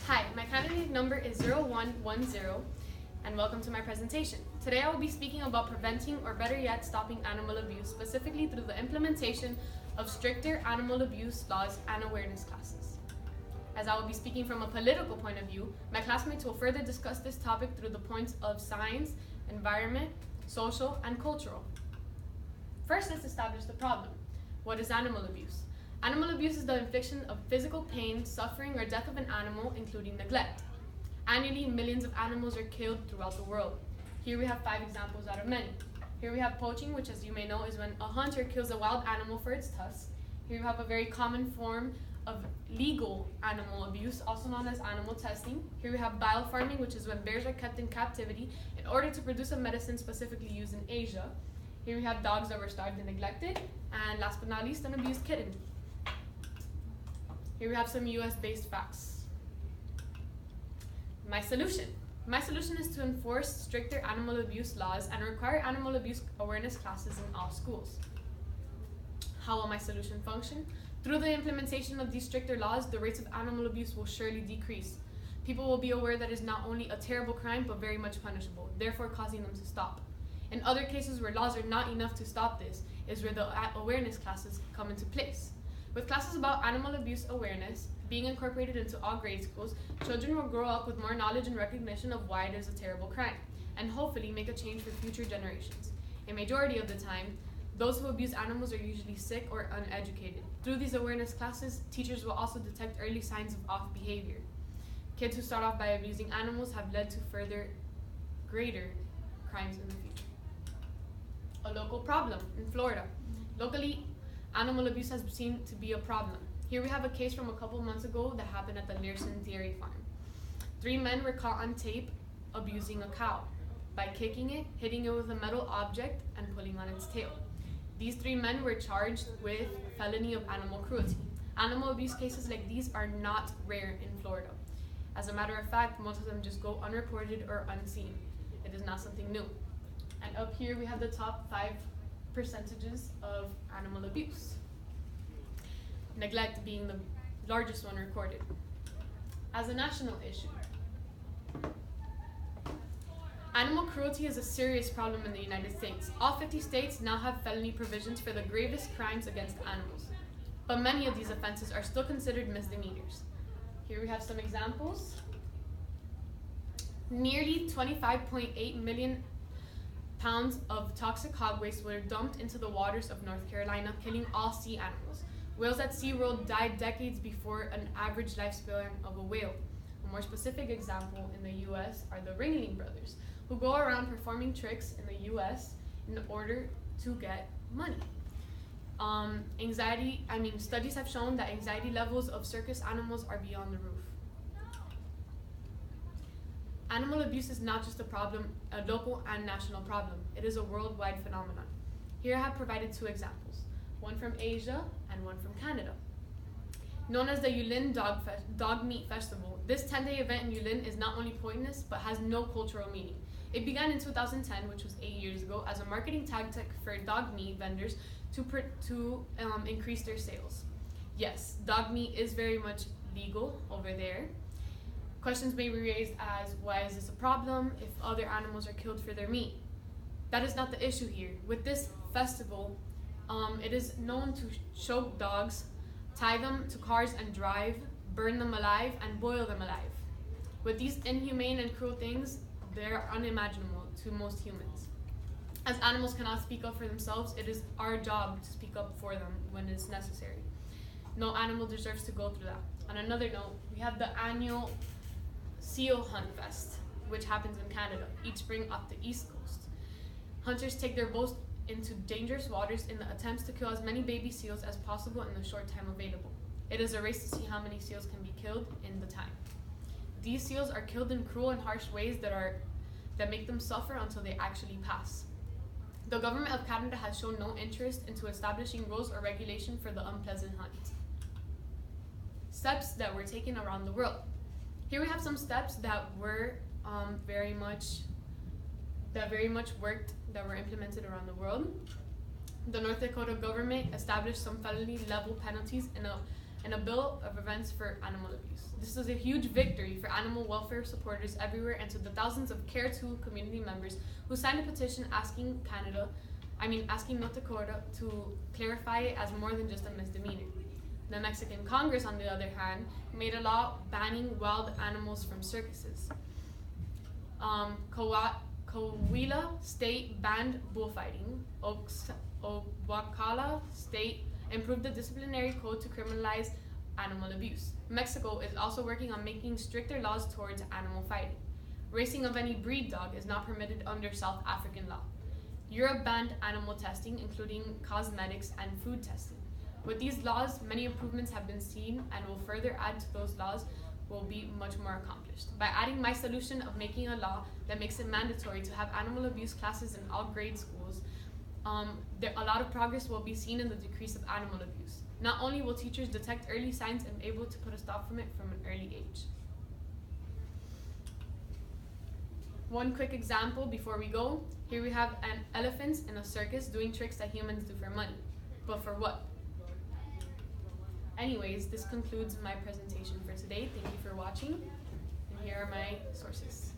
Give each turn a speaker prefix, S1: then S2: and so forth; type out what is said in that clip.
S1: Hi, my candidate number is 0110, and welcome to my presentation. Today I will be speaking about preventing, or better yet, stopping animal abuse, specifically through the implementation of stricter animal abuse laws and awareness classes. As I will be speaking from a political point of view, my classmates will further discuss this topic through the points of science, environment, social, and cultural. First, let's establish the problem. What is animal abuse? Animal abuse is the infliction of physical pain, suffering, or death of an animal, including neglect. Annually, millions of animals are killed throughout the world. Here we have 5 examples out of many. Here we have poaching, which as you may know is when a hunter kills a wild animal for its tusks. Here we have a very common form of legal animal abuse, also known as animal testing. Here we have biofarming, which is when bears are kept in captivity in order to produce a medicine specifically used in Asia. Here we have dogs that were starved and neglected. And last but not least, an abused kitten. Here we have some US-based facts. My solution. My solution is to enforce stricter animal abuse laws and require animal abuse awareness classes in all schools. How will my solution function? Through the implementation of these stricter laws, the rates of animal abuse will surely decrease. People will be aware that it is not only a terrible crime, but very much punishable, therefore causing them to stop. In other cases where laws are not enough to stop this, is where the awareness classes come into place. With classes about animal abuse awareness being incorporated into all grade schools, children will grow up with more knowledge and recognition of why it is a terrible crime, and hopefully make a change for future generations. A majority of the time, those who abuse animals are usually sick or uneducated. Through these awareness classes, teachers will also detect early signs of off behavior. Kids who start off by abusing animals have led to greater crimes in the future. A local problem in Florida. Locally, animal abuse has seen to be a problem. Here we have a case from a couple months ago that happened at the Learson Dairy Farm. 3 men were caught on tape abusing a cow by kicking it, hitting it with a metal object, and pulling on its tail. These 3 men were charged with felony of animal cruelty. Animal abuse cases like these are not rare in Florida. As a matter of fact, most of them just go unreported or unseen. It is not something new. And up here we have the top 5 percentages of animal abuse. Neglect being the largest one recorded. As a national issue, animal cruelty is a serious problem in the United States. All 50 states now have felony provisions for the gravest crimes against animals, but many of these offenses are still considered misdemeanors. Here we have some examples. Nearly 25.8 million pounds of toxic hog waste were dumped into the waters of North Carolina, killing all sea animals. Whales at SeaWorld died decades before an average lifespan of a whale. A more specific example in the US are the Ringling Brothers, who go around performing tricks in the US in order to get money. Studies have shown that anxiety levels of circus animals are beyond the roof. Animal abuse is not just a local and national problem. It is a worldwide phenomenon. Here I have provided 2 examples, one from Asia and one from Canada. Known as the Yulin Dog Meat Festival, this 10-day event in Yulin is not only pointless, but has no cultural meaning. It began in 2010, which was 8 years ago, as a marketing tactic for dog meat vendors to increase their sales. Yes, dog meat is very much legal over there. Questions may be raised as, why is this a problem if other animals are killed for their meat? That is not the issue here. With this festival, it is known to choke dogs, tie them to cars and drive, burn them alive, and boil them alive. With these inhumane and cruel things, they're unimaginable to most humans. As animals cannot speak up for themselves, it is our job to speak up for them when it's necessary. No animal deserves to go through that. On another note, we have the annual Seal Hunt Fest, which happens in Canada each spring off the East Coast. Hunters take their boats into dangerous waters in the attempts to kill as many baby seals as possible in the short time available. It is a race to see how many seals can be killed in the time. These seals are killed in cruel and harsh ways that make them suffer until they actually pass. The government of Canada has shown no interest into establishing rules or regulation for the unpleasant hunt. Steps that were taken around the world. Here we have some steps that were very much worked, that were implemented around the world. The North Dakota government established some felony level penalties in a and a bill of events for animal abuse. This is a huge victory for animal welfare supporters everywhere and to the thousands of Care2 community members who signed a petition asking North Dakota to clarify it as more than just a misdemeanor. The Mexican Congress, on the other hand, made a law banning wild animals from circuses. Coahuila State banned bullfighting. Oaxaca State improved the disciplinary code to criminalize animal abuse. Mexico is also working on making stricter laws towards animal fighting. Racing of any breed dog is not permitted under South African law. Europe banned animal testing, including cosmetics and food testing. With these laws, many improvements have been seen and will further add to those laws will be much more accomplished. By adding my solution of making a law that makes it mandatory to have animal abuse classes in all grade schools, a lot of progress will be seen in the decrease of animal abuse. Not only will teachers detect early signs and be able to put a stop from it from an early age. One quick example before we go. Here we have an elephant in a circus doing tricks that humans do for money. But for what? Anyways, this concludes my presentation for today. Thank you for watching. And here are my sources.